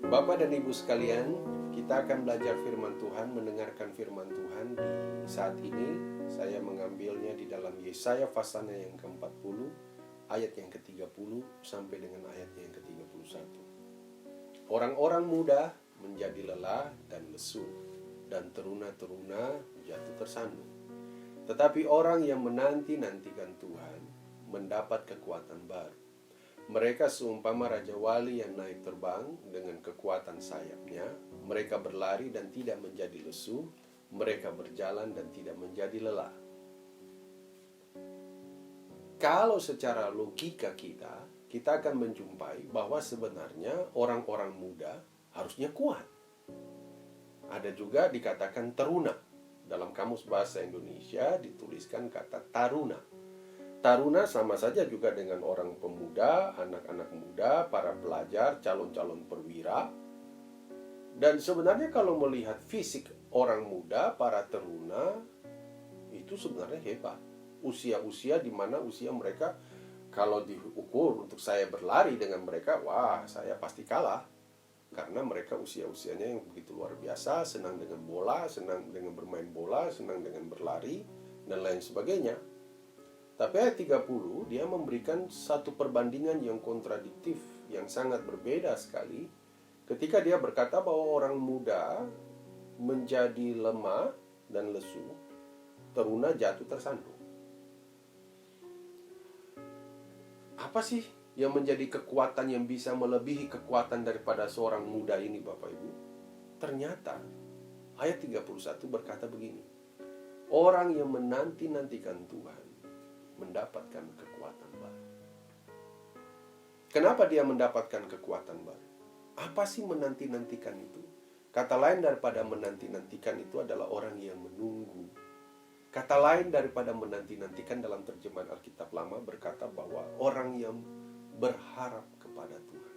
Bapak dan Ibu sekalian, kita akan belajar firman Tuhan, mendengarkan firman Tuhan di saat ini. Saya mengambilnya di dalam Yesaya pasalnya yang ke-40, ayat yang ke-30 sampai dengan ayat yang ke-31. Orang-orang muda menjadi lelah dan lesu, dan teruna-teruna jatuh tersandung. Tetapi orang yang menanti-nantikan Tuhan mendapat kekuatan baru. Mereka seumpama Raja Wali yang naik terbang dengan kekuatan sayapnya. Mereka berlari dan tidak menjadi lesu. Mereka berjalan dan tidak menjadi lelah. Kalau secara logika kita akan menjumpai bahwa sebenarnya orang-orang muda harusnya kuat. Ada juga dikatakan teruna. Dalam kamus bahasa Indonesia dituliskan kata taruna. Taruna sama saja juga dengan orang pemuda, anak-anak muda, para pelajar, calon-calon perwira. Dan sebenarnya kalau melihat fisik orang muda, para teruna, itu sebenarnya hebat. Usia-usia di mana usia mereka, kalau diukur untuk saya berlari dengan mereka, wah saya pasti kalah. Karena mereka usia-usianya yang begitu luar biasa, senang dengan bola, senang dengan bermain bola, senang dengan berlari, dan lain sebagainya. Tapi ayat 30 dia memberikan satu perbandingan yang kontradiktif, yang sangat berbeda sekali. Ketika dia berkata bahwa orang muda menjadi lemah dan lesu, teruna jatuh tersandung. Apa sih yang menjadi kekuatan yang bisa melebihi kekuatan daripada seorang muda ini, Bapak Ibu? Ternyata ayat 31 berkata begini. Orang yang menanti-nantikan Tuhan mendapatkan kekuatan baru. Kenapa dia mendapatkan kekuatan baru? Apa sih menanti-nantikan itu? Kata lain daripada menanti-nantikan itu adalah orang yang menunggu. Kata lain daripada menanti-nantikan dalam terjemahan Alkitab Lama berkata bahwa orang yang berharap kepada Tuhan.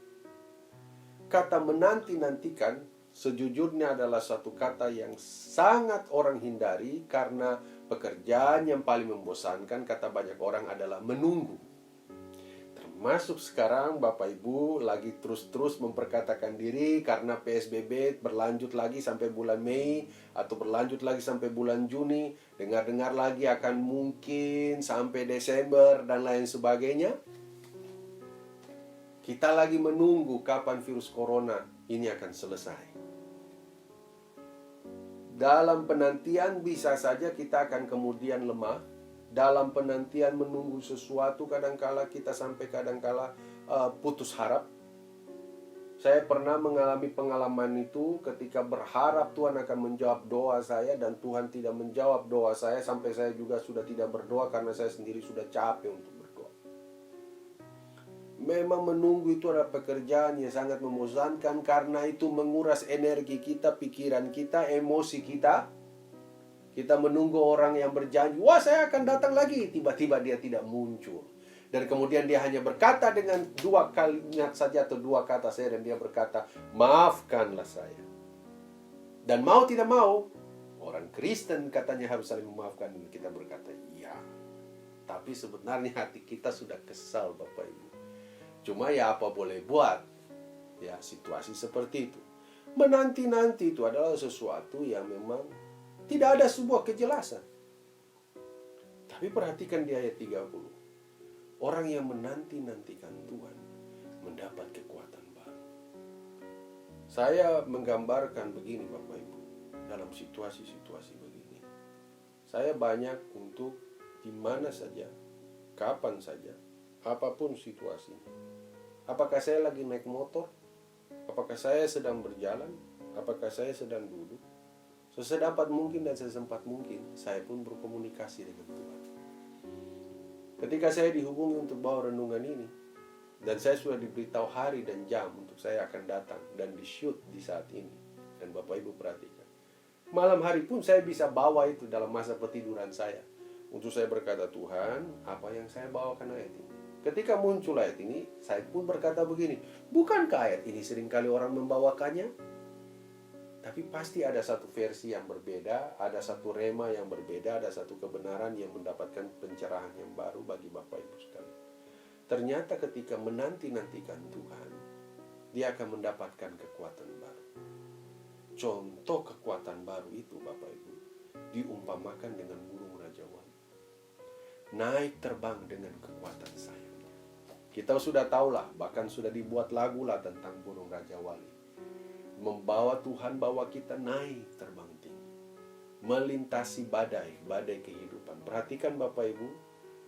Kata menanti-nantikan sejujurnya adalah satu kata yang sangat orang hindari karena pekerjaan yang paling membosankan kata banyak orang adalah menunggu. Termasuk sekarang Bapak Ibu lagi terus-terus memperkatakan diri karena PSBB berlanjut lagi sampai bulan Mei atau berlanjut lagi sampai bulan Juni. Dengar-dengar lagi akan mungkin sampai Desember dan lain sebagainya. Kita lagi menunggu kapan virus corona ini akan selesai. Dalam penantian bisa saja kita akan kemudian lemah. Dalam penantian menunggu sesuatu kadangkala kita sampai kadangkala putus harap. Saya pernah mengalami pengalaman itu ketika berharap Tuhan akan menjawab doa saya dan Tuhan tidak menjawab doa saya sampai saya juga sudah tidak berdoa karena saya sendiri sudah capek untuk berdoa. Memang menunggu itu adalah pekerjaan yang sangat membosankan karena itu menguras energi kita, pikiran kita, emosi kita. Kita menunggu orang yang berjanji, wah saya akan datang lagi. Tiba-tiba dia tidak muncul. Dan kemudian dia hanya berkata dengan dua kalimat saja atau dua kata saya dan dia berkata, maafkanlah saya. Dan mau tidak mau, orang Kristen katanya harus saling memaafkan. Kita berkata, iya. Tapi sebenarnya hati kita sudah kesal Bapak Ibu. Cuma ya apa boleh buat. Ya situasi seperti itu. Menanti-nanti itu adalah sesuatu yang memang tidak ada sebuah kejelasan. Tapi perhatikan di ayat 30. Orang yang menanti-nantikan Tuhan mendapat kekuatan baru. Saya menggambarkan begini Bapak Ibu. Dalam situasi-situasi begini. Saya banyak untuk di mana saja, kapan saja, apapun situasinya. Apakah saya lagi naik motor? Apakah saya sedang berjalan? Apakah saya sedang duduk? Sesedapat mungkin dan sesempat mungkin, saya pun berkomunikasi dengan Tuhan. Ketika saya dihubungi untuk bawa renungan ini, dan saya sudah diberitahu hari dan jam untuk saya akan datang dan di-shoot di saat ini. Dan Bapak Ibu perhatikan. Malam hari pun saya bisa bawa itu dalam masa petiduran saya. Untuk saya berkata, Tuhan, apa yang saya bawakan ayat ini? Ketika muncul ayat ini, saya pun berkata begini, bukankah ayat ini seringkali orang membawakannya? Tapi pasti ada satu versi yang berbeda, ada satu rema yang berbeda, ada satu kebenaran yang mendapatkan pencerahan yang baru bagi Bapak Ibu sekalian. Ternyata ketika menanti-nantikan Tuhan, dia akan mendapatkan kekuatan baru. Contoh kekuatan baru itu, Bapak Ibu, diumpamakan dengan burung Raja Wali. Naik terbang dengan kekuatan sayapnya. Kita sudah tahulah, bahkan sudah dibuat lagu lah tentang burung Raja Wali. Membawa Tuhan bawa kita naik terbang tinggi, melintasi badai kehidupan. Perhatikan Bapak Ibu,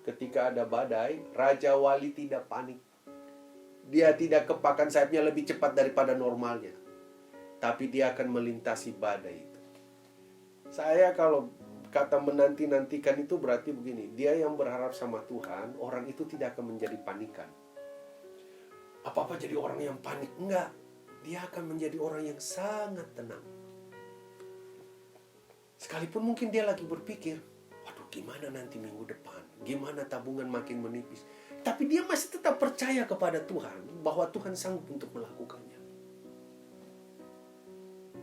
ketika ada badai, Raja Wali tidak panik. Dia tidak kepakan sayapnya lebih cepat daripada normalnya, tapi dia akan melintasi badai itu. Saya kalau kata menanti-nantikan itu berarti begini, dia yang berharap sama Tuhan, orang itu tidak akan menjadi panikan. Apa-apa jadi orang yang panik, enggak. Dia akan menjadi orang yang sangat tenang. Sekalipun mungkin dia lagi berpikir, waduh gimana nanti minggu depan, gimana tabungan makin menipis. Tapi dia masih tetap percaya kepada Tuhan, bahwa Tuhan sanggup untuk melakukannya.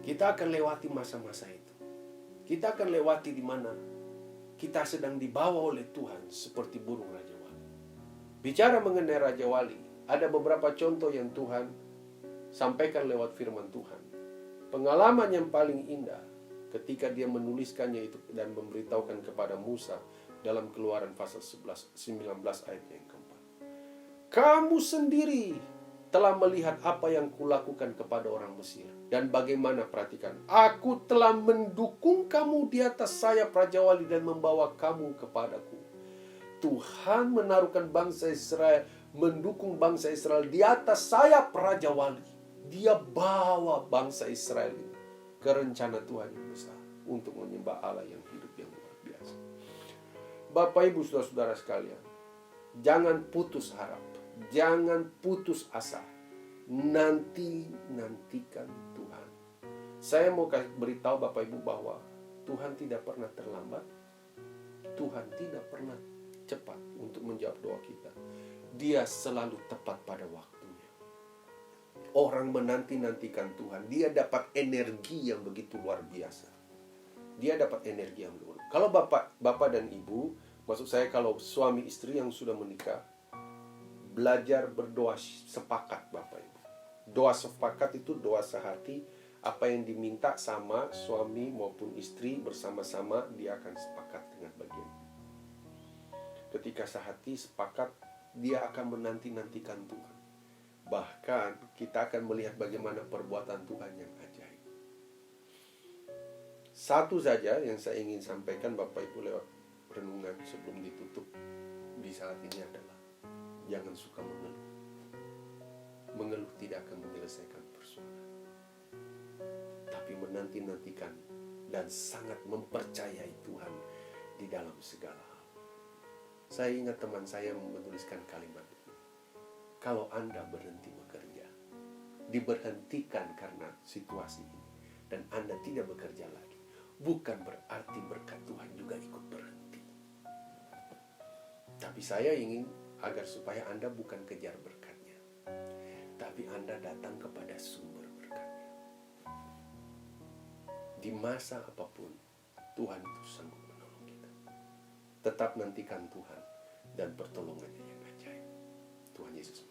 Kita akan lewati masa-masa itu. Kita akan lewati di mana kita sedang dibawa oleh Tuhan seperti burung Raja Wali. Bicara mengenai Raja Wali, ada beberapa contoh yang Tuhan sampaikan lewat firman Tuhan. Pengalaman yang paling indah ketika dia menuliskannya itu dan memberitahukan kepada Musa dalam Keluaran pasal 19 ayat yang keempat. Kamu sendiri telah melihat apa yang kulakukan kepada orang Mesir. Dan bagaimana, perhatikan, aku telah mendukung kamu di atas sayap Raja Wali dan membawa kamu kepadaku. Tuhan menaruhkan bangsa Israel, mendukung bangsa Israel di atas sayap Raja Wali. Dia bawa bangsa Israel ini ke rencana Tuhan yang besar untuk menyembah Allah yang hidup yang luar biasa. Bapak Ibu saudara-saudara sekalian, jangan putus harap, jangan putus asa. Nantikan Tuhan. Saya mau beritahu Bapak Ibu bahwa Tuhan tidak pernah terlambat. Tuhan tidak pernah cepat untuk menjawab doa kita. Dia selalu tepat pada waktunya. Orang menanti-nantikan Tuhan, dia dapat energi yang begitu luar biasa. Dia dapat energi yang luar biasa. Kalau Bapak dan Ibu, maksud saya kalau suami istri yang sudah menikah, belajar berdoa sepakat Bapak Ibu. Doa sepakat itu doa sehati, apa yang diminta sama suami maupun istri bersama-sama dia akan sepakat dengan bagian. Ketika sehati sepakat, dia akan menanti-nantikan Tuhan. Bahkan kita akan melihat bagaimana perbuatan Tuhan yang ajaib. Satu saja yang saya ingin sampaikan Bapak Ibu lewat renungan sebelum ditutup di saat ini adalah jangan suka mengeluh. Mengeluh tidak akan menyelesaikan persoalan. Tapi menanti-nantikan dan sangat mempercayai Tuhan di dalam segala hal. Saya ingat teman saya menuliskan kalimat ini. Kalau Anda berhenti bekerja, diberhentikan karena situasi ini, dan Anda tidak bekerja lagi, bukan berarti berkat Tuhan juga ikut berhenti. Tapi saya ingin agar supaya Anda bukan kejar berkatnya, tapi Anda datang kepada sumber berkatnya. Di masa apapun, Tuhan itu sanggup menolong kita. Tetap nantikan Tuhan dan pertolongannya yang ajaib. Tuhan Yesus